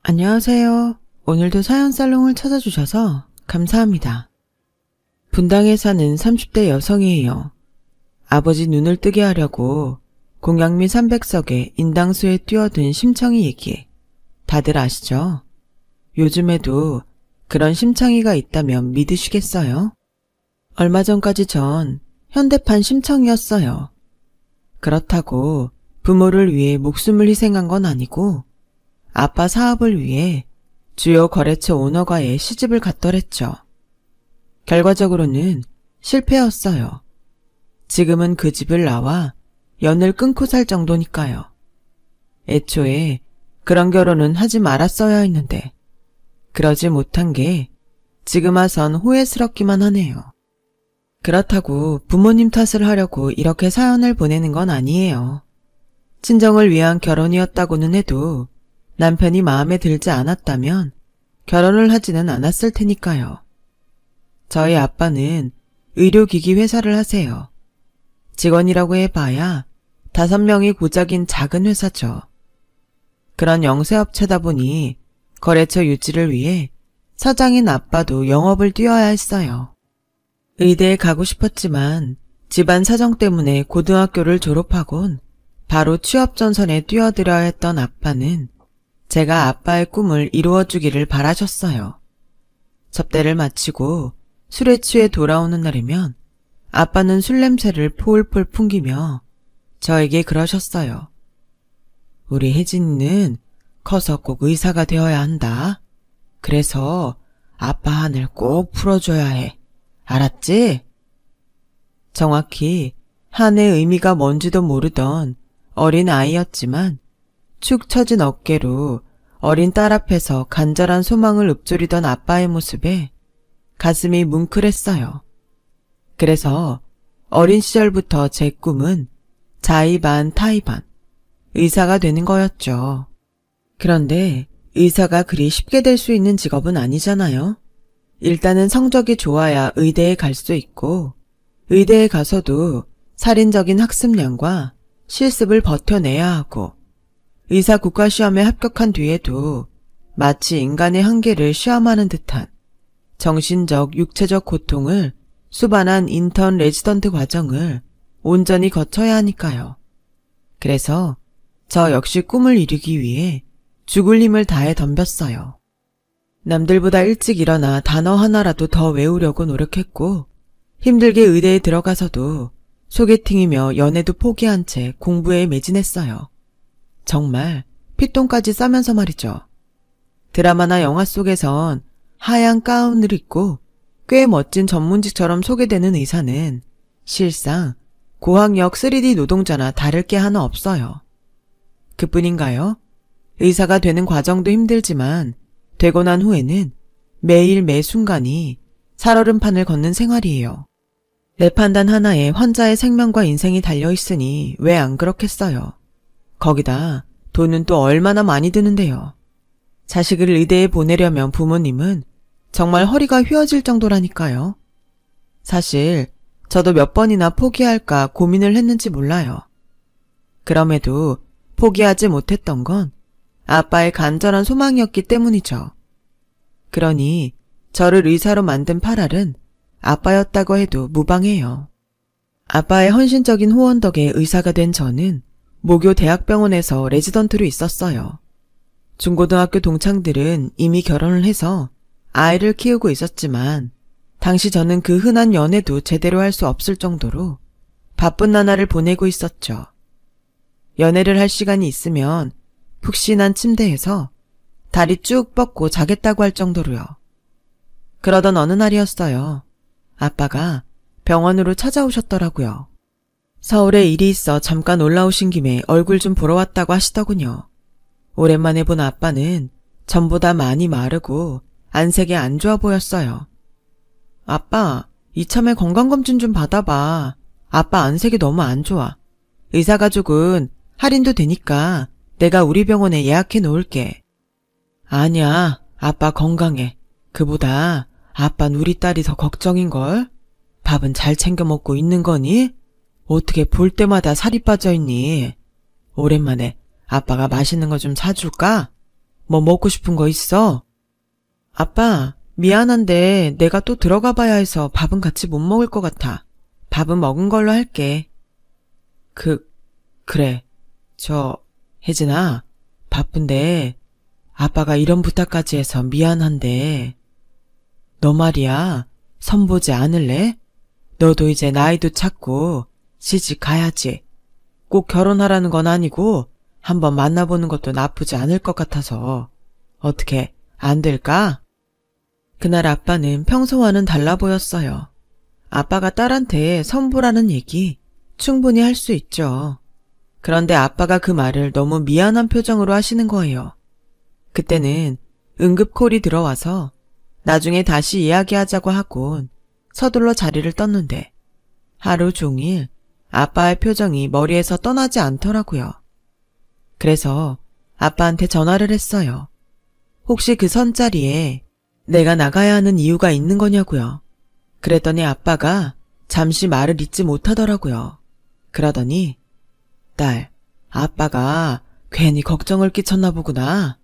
안녕하세요. 오늘도 사연살롱을 찾아주셔서 감사합니다. 분당에 사는 30대 여성이에요. 아버지 눈을 뜨게 하려고 공양미 300석에 인당수에 뛰어든 심청이 얘기 다들 아시죠? 요즘에도 그런 심청이가 있다면 믿으시겠어요? 얼마 전까지 전 현대판 심청이었어요. 그렇다고 부모를 위해 목숨을 희생한 건 아니고 아빠 사업을 위해 주요 거래처 오너과의 시집을 갔더랬죠. 결과적으로는 실패였어요. 지금은 그 집을 나와 연을 끊고 살 정도니까요. 애초에 그런 결혼은 하지 말았어야 했는데 그러지 못한 게 지금 와선 후회스럽기만 하네요. 그렇다고 부모님 탓을 하려고 이렇게 사연을 보내는 건 아니에요. 친정을 위한 결혼이었다고는 해도 남편이 마음에 들지 않았다면 결혼을 하지는 않았을 테니까요. 저희 아빠는 의료기기 회사를 하세요. 직원이라고 해봐야 5명이 고작인 작은 회사죠. 그런 영세업체다 보니 거래처 유지를 위해 사장인 아빠도 영업을 뛰어야 했어요. 의대에 가고 싶었지만 집안 사정 때문에 고등학교를 졸업하곤 바로 취업 전선에 뛰어들어야 했던 아빠는 제가 아빠의 꿈을 이루어주기를 바라셨어요. 접대를 마치고 술에 취해 돌아오는 날이면 아빠는 술 냄새를 폴폴 풍기며 저에게 그러셨어요. 우리 혜진이는 커서 꼭 의사가 되어야 한다. 그래서 아빠 한을 꼭 풀어줘야 해. 알았지? 정확히 한의 의미가 뭔지도 모르던 어린 아이였지만 축 처진 어깨로 어린 딸 앞에서 간절한 소망을 읊조리던 아빠의 모습에 가슴이 뭉클했어요. 그래서 어린 시절부터 제 꿈은 자의 반 타의 반 의사가 되는 거였죠. 그런데 의사가 그리 쉽게 될 수 있는 직업은 아니잖아요. 일단은 성적이 좋아야 의대에 갈 수 있고 의대에 가서도 살인적인 학습량과 실습을 버텨내야 하고 의사 국가시험에 합격한 뒤에도 마치 인간의 한계를 시험하는 듯한 정신적, 육체적 고통을 수반한 인턴 레지던트 과정을 온전히 거쳐야 하니까요. 그래서 저 역시 꿈을 이루기 위해 죽을 힘을 다해 덤볐어요. 남들보다 일찍 일어나 단어 하나라도 더 외우려고 노력했고 힘들게 의대에 들어가서도 소개팅이며 연애도 포기한 채 공부에 매진했어요. 정말 피똥까지 싸면서 말이죠. 드라마나 영화 속에선 하얀 가운을 입고 꽤 멋진 전문직처럼 소개되는 의사는 실상 고학력 3D 노동자나 다를 게 하나 없어요. 그뿐인가요? 의사가 되는 과정도 힘들지만 되고 난 후에는 매일 매 순간이 살얼음판을 걷는 생활이에요. 내 판단 하나에 환자의 생명과 인생이 달려있으니 왜 안 그렇겠어요. 거기다 돈은 또 얼마나 많이 드는데요. 자식을 의대에 보내려면 부모님은 정말 허리가 휘어질 정도라니까요. 사실 저도 몇 번이나 포기할까 고민을 했는지 몰라요. 그럼에도 포기하지 못했던 건 아빠의 간절한 소망이었기 때문이죠. 그러니 저를 의사로 만든 팔알은 아빠였다고 해도 무방해요. 아빠의 헌신적인 후원 덕에 의사가 된 저는 모교 대학병원에서 레지던트로 있었어요. 중고등학교 동창들은 이미 결혼을 해서 아이를 키우고 있었지만 당시 저는 그 흔한 연애도 제대로 할 수 없을 정도로 바쁜 나날을 보내고 있었죠. 연애를 할 시간이 있으면 푹신한 침대에서 다리 쭉 뻗고 자겠다고 할 정도로요. 그러던 어느 날이었어요. 아빠가 병원으로 찾아오셨더라고요. 서울에 일이 있어 잠깐 올라오신 김에 얼굴 좀 보러 왔다고 하시더군요. 오랜만에 본 아빠는 전보다 많이 마르고 안색이 안 좋아 보였어요. 아빠, 이참에 건강검진 좀 받아봐. 아빠 안색이 너무 안 좋아. 의사가족은 할인도 되니까 내가 우리 병원에 예약해 놓을게. 아니야, 아빠 건강해. 그보다 아빤 우리 딸이 더 걱정인걸. 밥은 잘 챙겨 먹고 있는 거니? 어떻게 볼 때마다 살이 빠져있니? 오랜만에 아빠가 맛있는 거 좀 사줄까? 뭐 먹고 싶은 거 있어? 아빠, 미안한데 내가 또 들어가 봐야 해서 밥은 같이 못 먹을 것 같아. 밥은 먹은 걸로 할게. 그래. 혜진아, 바쁜데 아빠가 이런 부탁까지 해서 미안한데 너 말이야, 선보지 않을래? 너도 이제 나이도 찼고 시집 가야지. 꼭 결혼하라는 건 아니고 한번 만나보는 것도 나쁘지 않을 것 같아서 어떻게 안 될까? 그날 아빠는 평소와는 달라 보였어요. 아빠가 딸한테 선보라는 얘기 충분히 할 수 있죠. 그런데 아빠가 그 말을 너무 미안한 표정으로 하시는 거예요. 그때는 응급콜이 들어와서 나중에 다시 이야기하자고 하곤 서둘러 자리를 떴는데 하루 종일 아빠의 표정이 머리에서 떠나지 않더라고요. 그래서 아빠한테 전화를 했어요. 혹시 그 선자리에 내가 나가야 하는 이유가 있는 거냐고요. 그랬더니 아빠가 잠시 말을 잇지 못하더라고요. 그러더니 딸, 아빠가 괜히 걱정을 끼쳤나 보구나.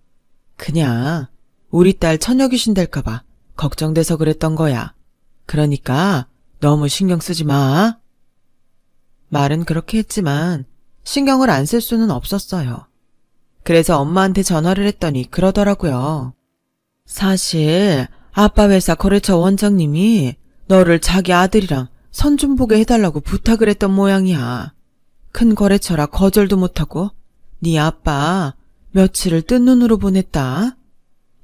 그냥 우리 딸 처녀 귀신 될까봐 걱정돼서 그랬던 거야. 그러니까 너무 신경 쓰지 마. 말은 그렇게 했지만 신경을 안 쓸 수는 없었어요. 그래서 엄마한테 전화를 했더니 그러더라고요. 사실 아빠 회사 거래처 원장님이 너를 자기 아들이랑 선 좀 보게 해달라고 부탁을 했던 모양이야. 큰 거래처라 거절도 못하고 네 아빠 며칠을 뜬 눈으로 보냈다.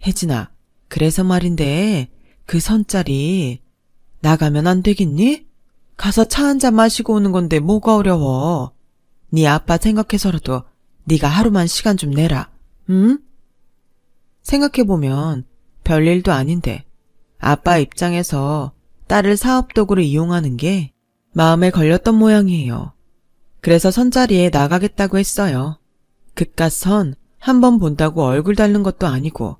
혜진아, 그래서 말인데 그 선자리 나가면 안 되겠니? 가서 차 한잔 마시고 오는 건데 뭐가 어려워. 네 아빠 생각해서라도 네가 하루만 시간 좀 내라. 응? 생각해보면 별일도 아닌데 아빠 입장에서 딸을 사업도구로 이용하는 게 마음에 걸렸던 모양이에요. 그래서 선자리에 나가겠다고 했어요. 그깟 선 한 번 본다고 얼굴 닳는 것도 아니고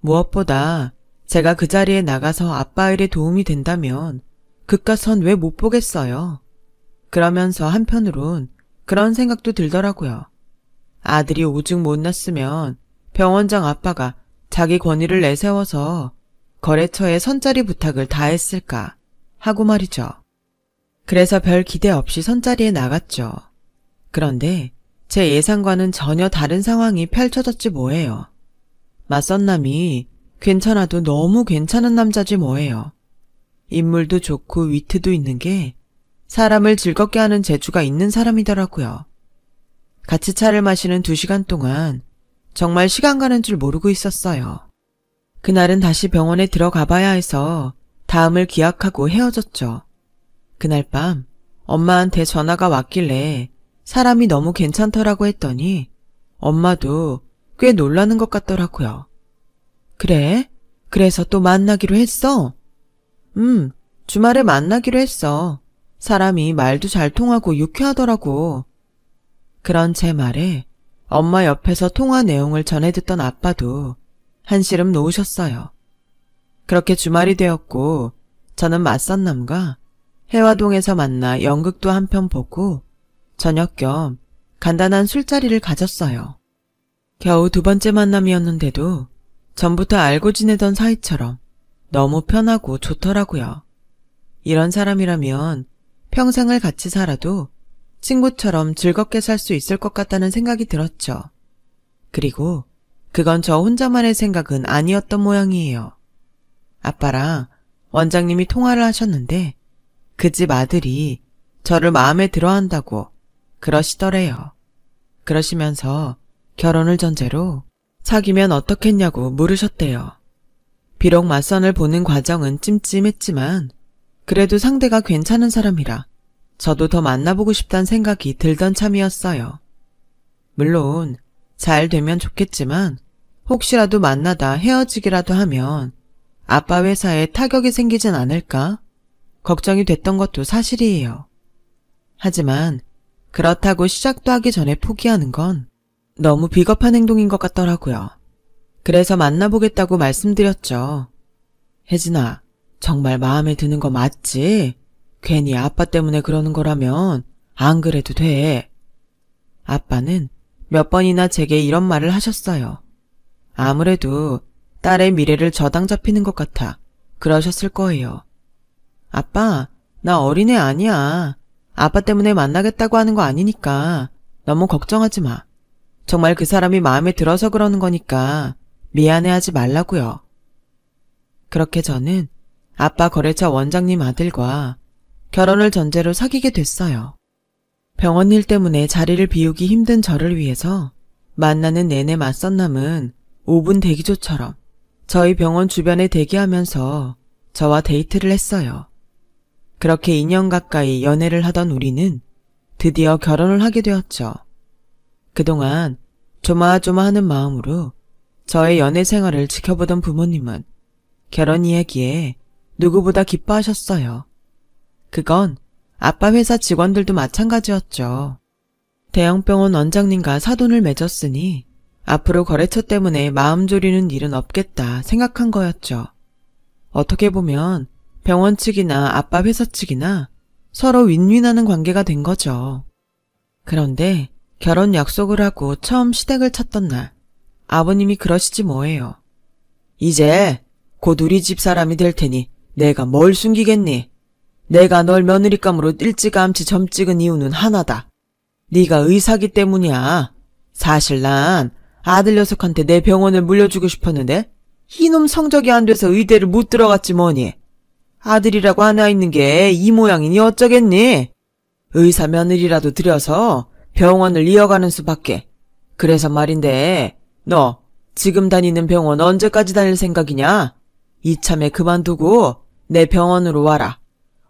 무엇보다 제가 그 자리에 나가서 아빠 일에 도움이 된다면 그깟 선 왜 못 보겠어요. 그러면서 한편으론 그런 생각도 들더라고요. 아들이 오죽 못났으면 병원장 아빠가 자기 권위를 내세워서 거래처에 선자리 부탁을 다 했을까 하고 말이죠. 그래서 별 기대 없이 선자리에 나갔죠. 그런데 제 예상과는 전혀 다른 상황이 펼쳐졌지 뭐예요. 맞선 남이 괜찮아도 너무 괜찮은 남자지 뭐예요. 인물도 좋고 위트도 있는 게 사람을 즐겁게 하는 재주가 있는 사람이더라고요. 같이 차를 마시는 2시간 동안 정말 시간 가는 줄 모르고 있었어요. 그날은 다시 병원에 들어가 봐야 해서 다음을 기약하고 헤어졌죠. 그날 밤 엄마한테 전화가 왔길래 사람이 너무 괜찮더라고 했더니 엄마도 꽤 놀라는 것 같더라고요. 그래? 그래서 또 만나기로 했어? 주말에 만나기로 했어. 사람이 말도 잘 통하고 유쾌하더라고. 그런 제 말에 엄마 옆에서 통화 내용을 전해 듣던 아빠도 한시름 놓으셨어요. 그렇게 주말이 되었고 저는 맞선 남과 해화동에서 만나 연극도 한 편 보고 저녁 겸 간단한 술자리를 가졌어요. 겨우 2번째 만남이었는데도 전부터 알고 지내던 사이처럼 너무 편하고 좋더라고요. 이런 사람이라면 평생을 같이 살아도 친구처럼 즐겁게 살 수 있을 것 같다는 생각이 들었죠. 그리고 그건 저 혼자만의 생각은 아니었던 모양이에요. 아빠랑 원장님이 통화를 하셨는데 그 집 아들이 저를 마음에 들어한다고 그러시더래요. 그러시면서 결혼을 전제로 사귀면 어떻겠냐고 물으셨대요. 비록 맞선을 보는 과정은 찜찜했지만 그래도 상대가 괜찮은 사람이라 저도 더 만나보고 싶다는 생각이 들던 참이었어요. 물론 잘 되면 좋겠지만 혹시라도 만나다 헤어지기라도 하면 아빠 회사에 타격이 생기진 않을까 걱정이 됐던 것도 사실이에요. 하지만 그렇다고 시작도 하기 전에 포기하는 건 너무 비겁한 행동인 것 같더라고요. 그래서 만나보겠다고 말씀드렸죠. 혜진아, 정말 마음에 드는 거 맞지? 괜히 아빠 때문에 그러는 거라면 안 그래도 돼. 아빠는 몇 번이나 제게 이런 말을 하셨어요. 아무래도 딸의 미래를 저당 잡히는 것 같아 그러셨을 거예요. 아빠, 나 어린애 아니야. 아빠 때문에 만나겠다고 하는 거 아니니까 너무 걱정하지 마. 정말 그 사람이 마음에 들어서 그러는 거니까 미안해하지 말라고요. 그렇게 저는 아빠 거래처 원장님 아들과 결혼을 전제로 사귀게 됐어요. 병원 일 때문에 자리를 비우기 힘든 저를 위해서 만나는 내내 맞선 남은 5분 대기조처럼 저희 병원 주변에 대기하면서 저와 데이트를 했어요. 그렇게 2년 가까이 연애를 하던 우리는 드디어 결혼을 하게 되었죠. 그동안 조마조마하는 마음으로 저의 연애 생활을 지켜보던 부모님은 결혼 이야기에 누구보다 기뻐하셨어요. 그건 아빠 회사 직원들도 마찬가지였죠. 대형병원 원장님과 사돈을 맺었으니 앞으로 거래처 때문에 마음 졸이는 일은 없겠다 생각한 거였죠. 어떻게 보면 병원 측이나 아빠 회사 측이나 서로 윈윈하는 관계가 된 거죠. 그런데 결혼 약속을 하고 처음 시댁을 찾던 날 아버님이 그러시지 뭐예요. 이제 곧 우리 집 사람이 될 테니 내가 뭘 숨기겠니? 내가 널 며느리감으로 일찌감치 점 찍은 이유는 하나다. 네가 의사기 때문이야. 사실 난 아들 녀석한테 내 병원을 물려주고 싶었는데 이놈 성적이 안 돼서 의대를 못 들어갔지 뭐니. 아들이라고 하나 있는 게 이 모양이니 어쩌겠니? 의사 며느리라도 들여서 병원을 이어가는 수밖에. 그래서 말인데 너 지금 다니는 병원 언제까지 다닐 생각이냐? 이참에 그만두고 내 병원으로 와라.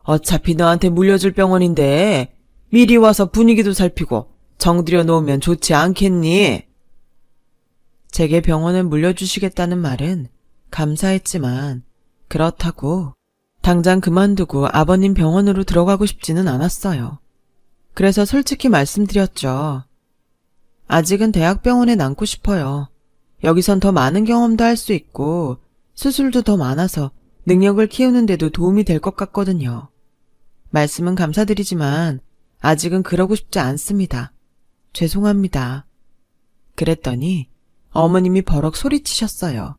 어차피 너한테 물려줄 병원인데 미리 와서 분위기도 살피고 정들여 놓으면 좋지 않겠니? 제게 병원을 물려주시겠다는 말은 감사했지만 그렇다고 당장 그만두고 아버님 병원으로 들어가고 싶지는 않았어요. 그래서 솔직히 말씀드렸죠. 아직은 대학병원에 남고 싶어요. 여기선 더 많은 경험도 할 수 있고 수술도 더 많아서 능력을 키우는 데도 도움이 될 것 같거든요. 말씀은 감사드리지만 아직은 그러고 싶지 않습니다. 죄송합니다. 그랬더니 어머님이 버럭 소리치셨어요.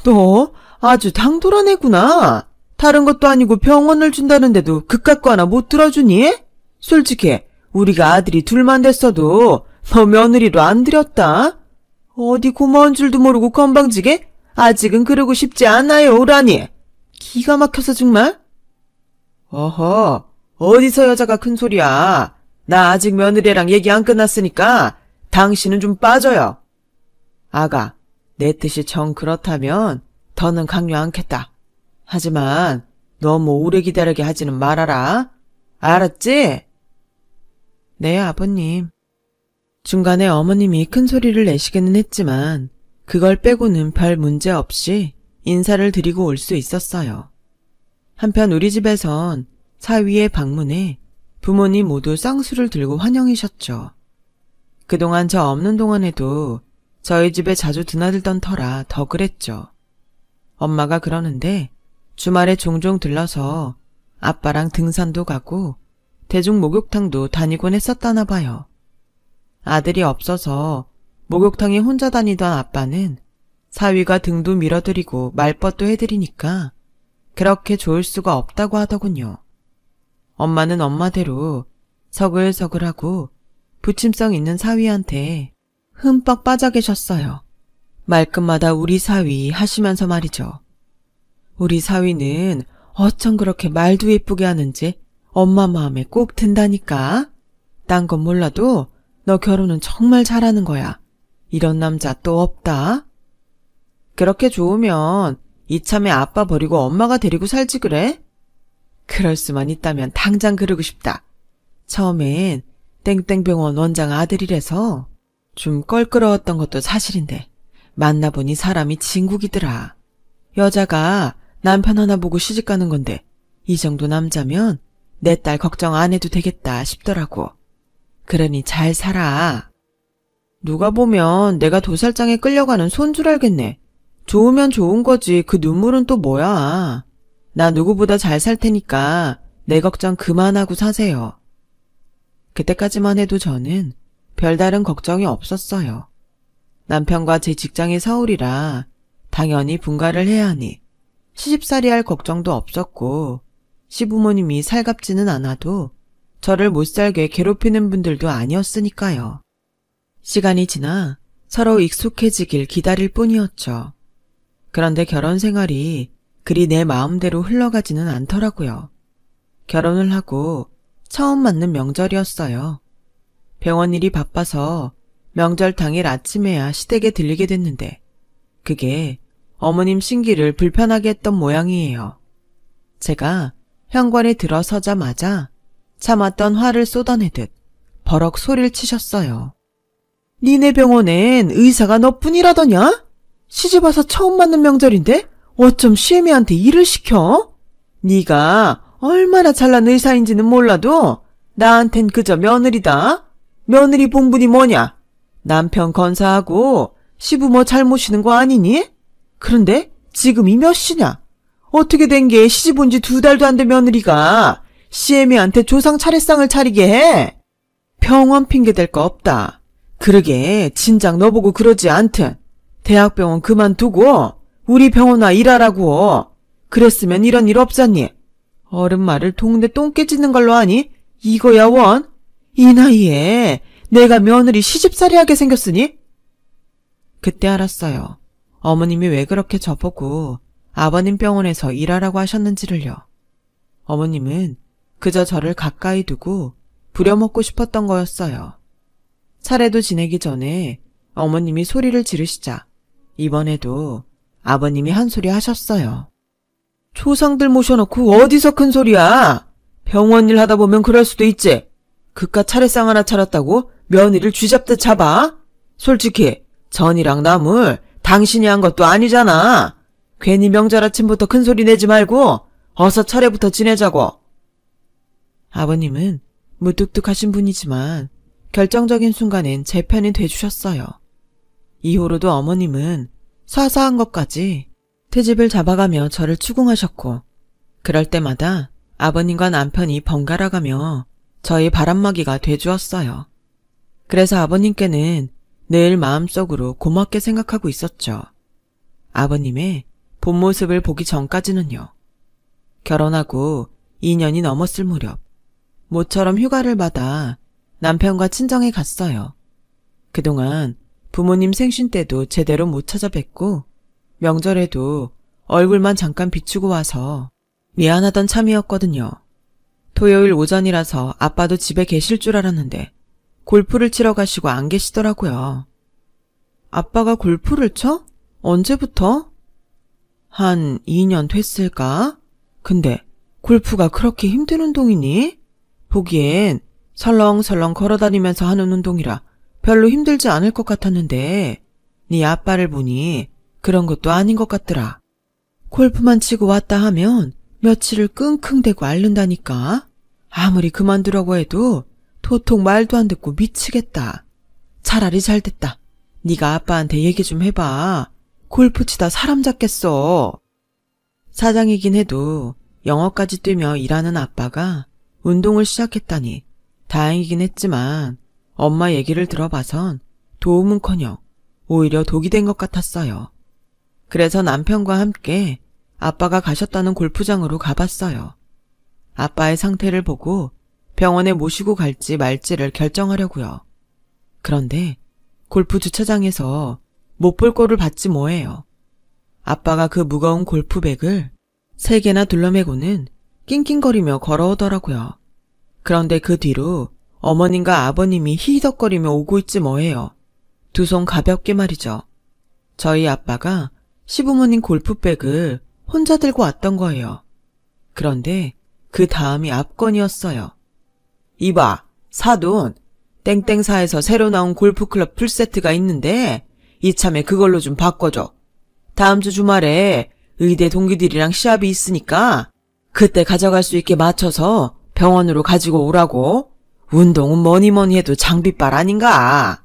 너 아주 당돌한 애구나. 다른 것도 아니고 병원을 준다는데도 그깟 거 하나 못 들어주니? 솔직히 우리가 아들이 둘만 됐어도 너 며느리로 안 들였다. 어디 고마운 줄도 모르고 건방지게? 아직은 그러고 싶지 않아요, 오라니. 기가 막혀서 정말. 어허, 어디서 여자가 큰 소리야. 나 아직 며느리랑 얘기 안 끝났으니까 당신은 좀 빠져요. 아가, 내 뜻이 정 그렇다면 더는 강요 않겠다. 하지만 너무 오래 기다리게 하지는 말아라. 알았지? 네, 아버님. 중간에 어머님이 큰 소리를 내시기는 했지만 그걸 빼고는 별 문제 없이 인사를 드리고 올 수 있었어요. 한편 우리 집에선 사위의 방문에 부모님 모두 쌍수를 들고 환영이셨죠. 그동안 저 없는 동안에도 저희 집에 자주 드나들던 터라 더 그랬죠. 엄마가 그러는데 주말에 종종 들러서 아빠랑 등산도 가고 대중 목욕탕도 다니곤 했었다나 봐요. 아들이 없어서 목욕탕에 혼자 다니던 아빠는 사위가 등도 밀어드리고 말벗도 해드리니까 그렇게 좋을 수가 없다고 하더군요. 엄마는 엄마대로 서글서글하고 부침성 있는 사위한테 흠뻑 빠져 계셨어요. 말끝마다 우리 사위 하시면서 말이죠. 우리 사위는 어쩜 그렇게 말도 예쁘게 하는지 엄마 마음에 꼭 든다니까. 딴 건 몰라도 너 결혼은 정말 잘하는 거야. 이런 남자 또 없다. 그렇게 좋으면 이참에 아빠 버리고 엄마가 데리고 살지 그래? 그럴 수만 있다면 당장 그러고 싶다. 처음엔 땡땡병원 원장 아들이라서 좀 껄끄러웠던 것도 사실인데 만나보니 사람이 진국이더라. 여자가 남편 하나 보고 시집가는 건데 이 정도 남자면 내 딸 걱정 안 해도 되겠다 싶더라고. 그러니 잘 살아. 누가 보면 내가 도살장에 끌려가는 손 줄 알겠네. 좋으면 좋은 거지 그 눈물은 또 뭐야. 나 누구보다 잘 살 테니까 내 걱정 그만하고 사세요. 그때까지만 해도 저는 별다른 걱정이 없었어요. 남편과 제 직장이 서울이라 당연히 분가를 해야 하니 시집살이 할 걱정도 없었고 시부모님이 살갑지는 않아도 저를 못살게 괴롭히는 분들도 아니었으니까요. 시간이 지나 서로 익숙해지길 기다릴 뿐이었죠. 그런데 결혼 생활이 그리 내 마음대로 흘러가지는 않더라고요. 결혼을 하고 처음 맞는 명절이었어요. 병원 일이 바빠서 명절 당일 아침에야 시댁에 들리게 됐는데 그게 어머님 신기를 불편하게 했던 모양이에요. 제가 현관에 들어서자마자 참았던 화를 쏟아내듯 버럭 소리를 치셨어요. 니네 병원엔 의사가 너뿐이라더냐? 시집와서 처음 맞는 명절인데 어쩜 시애미한테 일을 시켜? 네가 얼마나 잘난 의사인지는 몰라도 나한텐 그저 며느리다. 며느리 본분이 뭐냐? 남편 건사하고 시부모 잘 모시는 거 아니니? 그런데 지금이 몇 시냐? 어떻게 된 게 시집 온 지 2달도 안 된 며느리가 시애미한테 조상 차례상을 차리게 해? 병원 핑계 댈 거 없다. 그러게 진작 너보고 그러지 않든 대학병원 그만두고 우리 병원 와 일하라고. 그랬으면 이런 일 없잖니. 어른 말을 동네 똥 깨지는 걸로 하니? 이거야 원? 이 나이에 내가 며느리 시집살이 하게 생겼으니? 그때 알았어요. 어머님이 왜 그렇게 저보고 아버님 병원에서 일하라고 하셨는지를요. 어머님은 그저 저를 가까이 두고 부려먹고 싶었던 거였어요. 차례도 지내기 전에 어머님이 소리를 지르시자 이번에도 아버님이 한 소리 하셨어요. 조상들 모셔놓고 어디서 큰 소리야? 병원 일 하다 보면 그럴 수도 있지. 그깟 차례상 하나 차렸다고 며느리를 쥐잡듯 잡아? 솔직히 전이랑 나물 당신이 한 것도 아니잖아. 괜히 명절 아침부터 큰 소리 내지 말고 어서 차례부터 지내자고. 아버님은 무뚝뚝하신 분이지만 결정적인 순간엔 제 편이 돼주셨어요. 이후로도 어머님은 사사한 것까지 트집을 잡아가며 저를 추궁하셨고 그럴 때마다 아버님과 남편이 번갈아가며 저희 바람막이가 돼주었어요. 그래서 아버님께는 늘 마음속으로 고맙게 생각하고 있었죠. 아버님의 본 모습을 보기 전까지는요. 결혼하고 2년이 넘었을 무렵 모처럼 휴가를 받아 남편과 친정에 갔어요. 그동안 부모님 생신 때도 제대로 못 찾아뵙고 명절에도 얼굴만 잠깐 비추고 와서 미안하던 참이었거든요. 토요일 오전이라서 아빠도 집에 계실 줄 알았는데 골프를 치러 가시고 안 계시더라고요. 아빠가 골프를 쳐? 언제부터? 한 2년 됐을까? 근데 골프가 그렇게 힘든 운동이니? 보기엔 설렁설렁 걸어다니면서 하는 운동이라 별로 힘들지 않을 것 같았는데 네 아빠를 보니 그런 것도 아닌 것 같더라. 골프만 치고 왔다 하면 며칠을 끙끙대고 앓는다니까. 아무리 그만두려고 해도 도통 말도 안 듣고 미치겠다. 차라리 잘됐다. 네가 아빠한테 얘기 좀 해봐. 골프 치다 사람 잡겠어. 사장이긴 해도 영어까지 뛰며 일하는 아빠가 운동을 시작했다니 다행이긴 했지만 엄마 얘기를 들어봐선 도움은커녕 오히려 독이 된 것 같았어요. 그래서 남편과 함께 아빠가 가셨다는 골프장으로 가봤어요. 아빠의 상태를 보고 병원에 모시고 갈지 말지를 결정하려고요. 그런데 골프 주차장에서 못 볼 꼴을 봤지 뭐예요. 아빠가 그 무거운 골프백을 3개나 둘러매고는 낑낑거리며 걸어오더라고요. 그런데 그 뒤로 어머님과 아버님이 히히덕거리며 오고 있지 뭐예요. 두 손 가볍게 말이죠. 저희 아빠가 시부모님 골프백을 혼자 들고 왔던 거예요. 그런데 그 다음이 압권이었어요. 이봐, 사돈, 땡땡사에서 새로 나온 골프클럽 풀세트가 있는데 이참에 그걸로 좀 바꿔줘. 다음 주 주말에 의대 동기들이랑 시합이 있으니까 그때 가져갈 수 있게 맞춰서 병원으로 가지고 오라고. 운동은 뭐니 해도 장비빨 아닌가.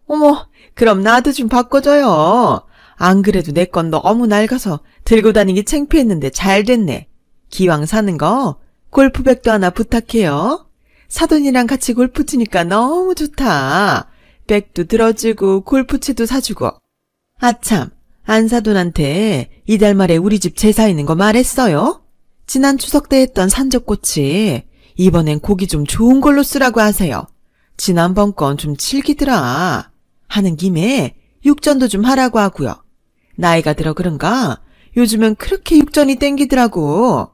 어머, 그럼 나도 좀 바꿔줘요. 안 그래도 내 건 너무 낡아서 들고 다니기 창피했는데 잘 됐네. 기왕 사는 거 골프백도 하나 부탁해요. 사돈이랑 같이 골프 치니까 너무 좋다. 백도 들어주고 골프채도 사주고. 아참, 안사돈한테 이달 말에 우리 집 제사 있는 거 말했어요? 지난 추석 때 했던 산적꼬치 이번엔 고기 좀 좋은 걸로 쓰라고 하세요. 지난번 건 좀 질기더라. 하는 김에 육전도 좀 하라고 하고요. 나이가 들어 그런가 요즘은 그렇게 육전이 땡기더라고.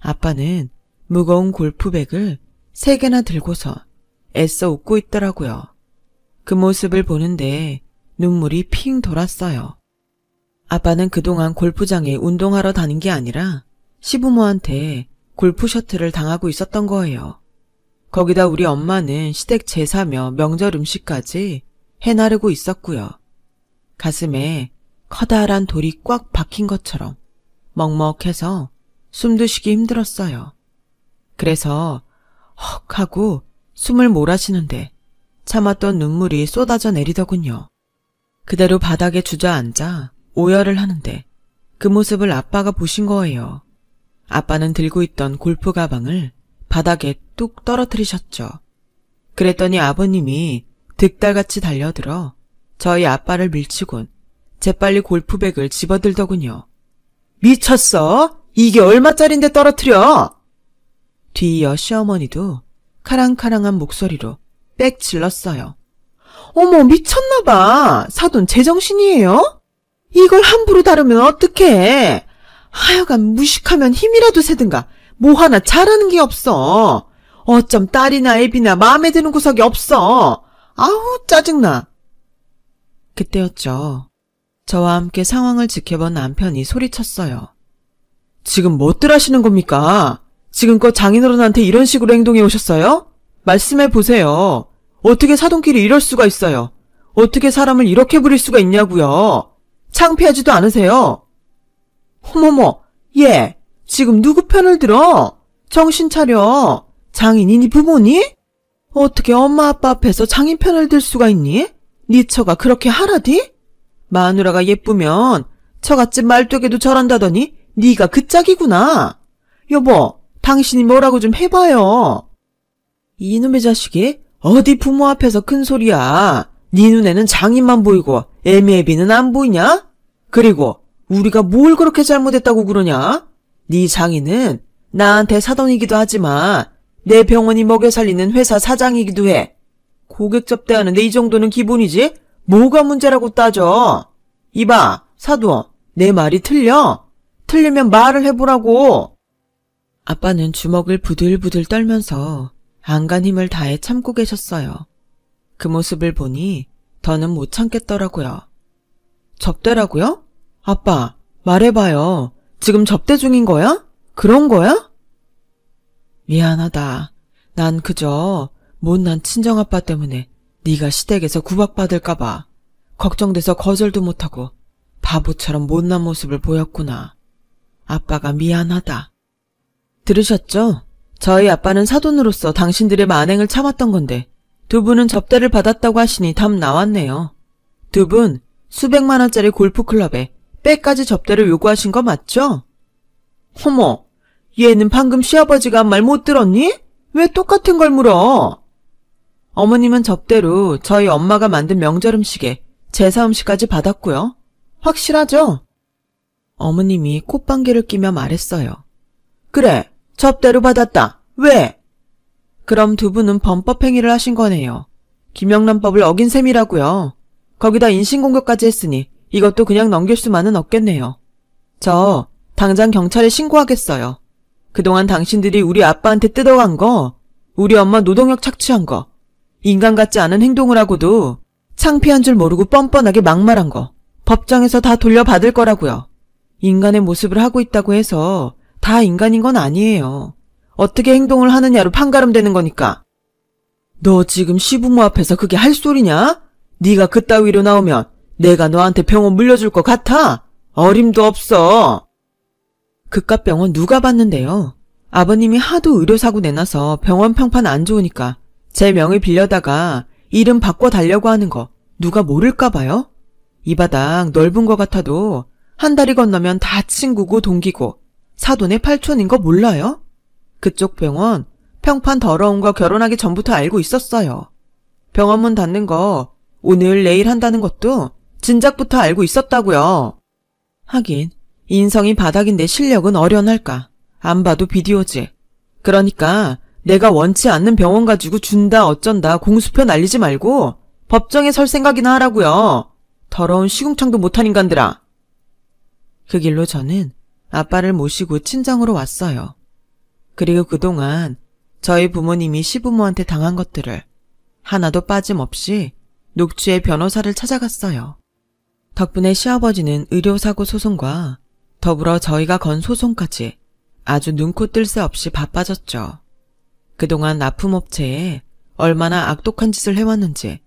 아빠는 무거운 골프백을 3개나 들고서 애써 웃고 있더라고요. 그 모습을 보는데 눈물이 핑 돌았어요. 아빠는 그동안 골프장에 운동하러 다닌 게 아니라 시부모한테 골프 셔틀을 당하고 있었던 거예요. 거기다 우리 엄마는 시댁 제사며 명절 음식까지 해나르고 있었고요. 가슴에 커다란 돌이 꽉 박힌 것처럼 먹먹해서 숨도 쉬기 힘들었어요. 그래서 헉 하고 숨을 몰아쉬는데 참았던 눈물이 쏟아져 내리더군요. 그대로 바닥에 주저앉아 오열을 하는데 그 모습을 아빠가 보신 거예요. 아빠는 들고 있던 골프 가방을 바닥에 뚝 떨어뜨리셨죠. 그랬더니 아버님이 득달같이 달려들어 저희 아빠를 밀치곤 재빨리 골프백을 집어들더군요. 미쳤어? 이게 얼마짜린데 떨어뜨려? 뒤이어 시어머니도 카랑카랑한 목소리로 빽 질렀어요. 어머, 미쳤나봐. 사돈 제정신이에요? 이걸 함부로 다루면 어떡해. 하여간 무식하면 힘이라도 세든가 뭐 하나 잘하는 게 없어. 어쩜 딸이나 애비나 마음에 드는 구석이 없어. 아우 짜증나. 그때였죠. 저와 함께 상황을 지켜본 남편이 소리쳤어요. 지금 뭐들 하시는 겁니까? 지금껏 장인어른한테 이런 식으로 행동해 오셨어요? 말씀해 보세요. 어떻게 사돈끼리 이럴 수가 있어요? 어떻게 사람을 이렇게 부릴 수가 있냐고요? 창피하지도 않으세요? 어머머, 얘 지금 누구 편을 들어? 정신 차려. 장인이니 부모니? 어떻게 엄마 아빠 앞에서 장인 편을 들 수가 있니? 네 처가 그렇게 하라디? 마누라가 예쁘면 처갓집 말뚝에도 저런다더니 네가 그 짝이구나. 여보, 당신이 뭐라고 좀 해봐요. 이놈의 자식이 어디 부모 앞에서 큰 소리야. 네 눈에는 장인만 보이고 애미애비는 안 보이냐? 그리고 우리가 뭘 그렇게 잘못했다고 그러냐? 네 장인은 나한테 사돈이기도 하지만 내 병원이 먹여 살리는 회사 사장이기도 해. 고객 접대하는데 이 정도는 기본이지? 뭐가 문제라고 따져? 이봐, 사돈, 내 말이 틀려? 틀리면 말을 해보라고. 아빠는 주먹을 부들부들 떨면서 안간 힘을 다해 참고 계셨어요. 그 모습을 보니 더는 못 참겠더라고요. 접대라고요? 아빠, 말해봐요. 지금 접대 중인 거야? 그런 거야? 미안하다. 난 그저 못난 친정아빠 때문에 네가 시댁에서 구박받을까 봐 걱정돼서 거절도 못하고 바보처럼 못난 모습을 보였구나. 아빠가 미안하다. 들으셨죠? 저희 아빠는 사돈으로서 당신들의 만행을 참았던 건데 두 분은 접대를 받았다고 하시니 답 나왔네요. 두 분 수백만 원짜리 골프클럽에 빼까지 접대를 요구하신 거 맞죠? 어머, 얘는 방금 시아버지가 한 말 못 들었니? 왜 똑같은 걸 물어? 어머님은 접대로 저희 엄마가 만든 명절 음식에 제사 음식까지 받았고요. 확실하죠? 어머님이 콧방귀를 끼며 말했어요. 그래, 접대로 받았다. 왜? 그럼 두 분은 범법행위를 하신 거네요. 김영란법을 어긴 셈이라고요. 거기다 인신공격까지 했으니 이것도 그냥 넘길 수만은 없겠네요. 저 당장 경찰에 신고하겠어요. 그동안 당신들이 우리 아빠한테 뜯어간 거, 우리 엄마 노동력 착취한 거, 인간 같지 않은 행동을 하고도 창피한 줄 모르고 뻔뻔하게 막말한 거 법정에서 다 돌려받을 거라고요. 인간의 모습을 하고 있다고 해서 다 인간인 건 아니에요. 어떻게 행동을 하느냐로 판가름되는 거니까. 너 지금 시부모 앞에서 그게 할 소리냐? 네가 그따위로 나오면 내가 너한테 병원 물려줄 것 같아? 어림도 없어. 그깟 병원 누가 봤는데요? 아버님이 하도 의료사고 내놔서 병원 평판 안 좋으니까 제 명의 빌려다가 이름 바꿔 달려고 하는 거 누가 모를까 봐요? 이 바닥 넓은 것 같아도 한 다리 건너면 다 친구고 동기고 사돈의 팔촌인 거 몰라요? 그쪽 병원 평판 더러운 거 결혼하기 전부터 알고 있었어요. 병원 닫는 거 오늘 내일 한다는 것도 진작부터 알고 있었다고요. 하긴 인성이 바닥인데 실력은 어련할까. 안 봐도 비디오지. 그러니까 내가 원치 않는 병원 가지고 준다 어쩐다 공수표 날리지 말고 법정에 설 생각이나 하라고요. 더러운 시궁창도 못한 인간들아. 그 길로 저는 아빠를 모시고 친정으로 왔어요. 그리고 그동안 저희 부모님이 시부모한테 당한 것들을 하나도 빠짐없이 녹취의 변호사를 찾아갔어요. 덕분에 시아버지는 의료사고 소송과 더불어 저희가 건 소송까지 아주 눈코 뜰 새 없이 바빠졌죠. 그동안 납품업체에 얼마나 악독한 짓을 해왔는지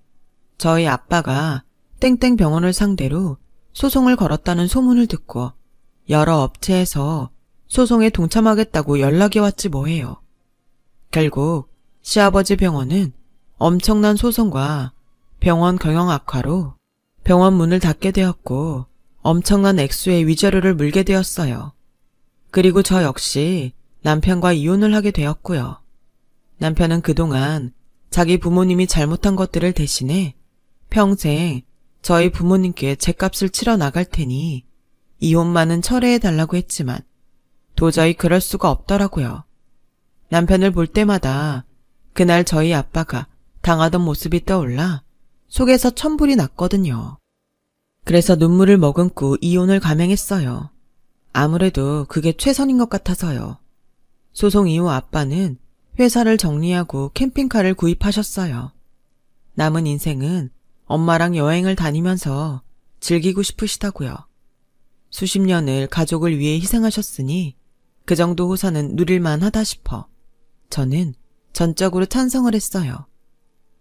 저희 아빠가 땡땡 병원을 상대로 소송을 걸었다는 소문을 듣고 여러 업체에서 소송에 동참하겠다고 연락이 왔지 뭐예요. 결국 시아버지 병원은 엄청난 소송과 병원 경영 악화로 병원 문을 닫게 되었고 엄청난 액수의 위자료를 물게 되었어요. 그리고 저 역시 남편과 이혼을 하게 되었고요. 남편은 그동안 자기 부모님이 잘못한 것들을 대신해 평생 저희 부모님께 죗값을 치러 나갈 테니 이혼만은 철회해달라고 했지만 도저히 그럴 수가 없더라고요. 남편을 볼 때마다 그날 저희 아빠가 당하던 모습이 떠올라 속에서 천불이 났거든요. 그래서 눈물을 머금고 이혼을 감행했어요. 아무래도 그게 최선인 것 같아서요. 소송 이후 아빠는 회사를 정리하고 캠핑카를 구입하셨어요. 남은 인생은 엄마랑 여행을 다니면서 즐기고 싶으시다고요. 수십 년을 가족을 위해 희생하셨으니 그 정도 호사는 누릴만 하다 싶어 저는 전적으로 찬성을 했어요.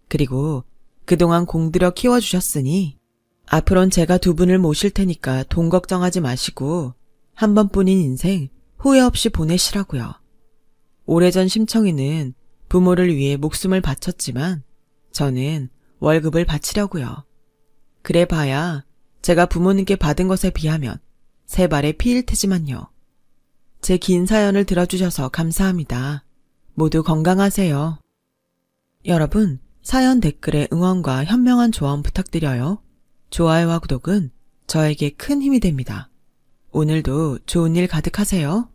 그리고 그동안 공들여 키워주셨으니 앞으론 제가 두 분을 모실 테니까 돈 걱정하지 마시고 한 번뿐인 인생 후회 없이 보내시라고요. 오래전 심청이는 부모를 위해 목숨을 바쳤지만 저는 월급을 바치려고요. 그래 봐야 제가 부모님께 받은 것에 비하면 세 발의 피일 테지만요. 제 긴 사연을 들어주셔서 감사합니다. 모두 건강하세요. 여러분, 사연 댓글에 응원과 현명한 조언 부탁드려요. 좋아요와 구독은 저에게 큰 힘이 됩니다. 오늘도 좋은 일 가득하세요.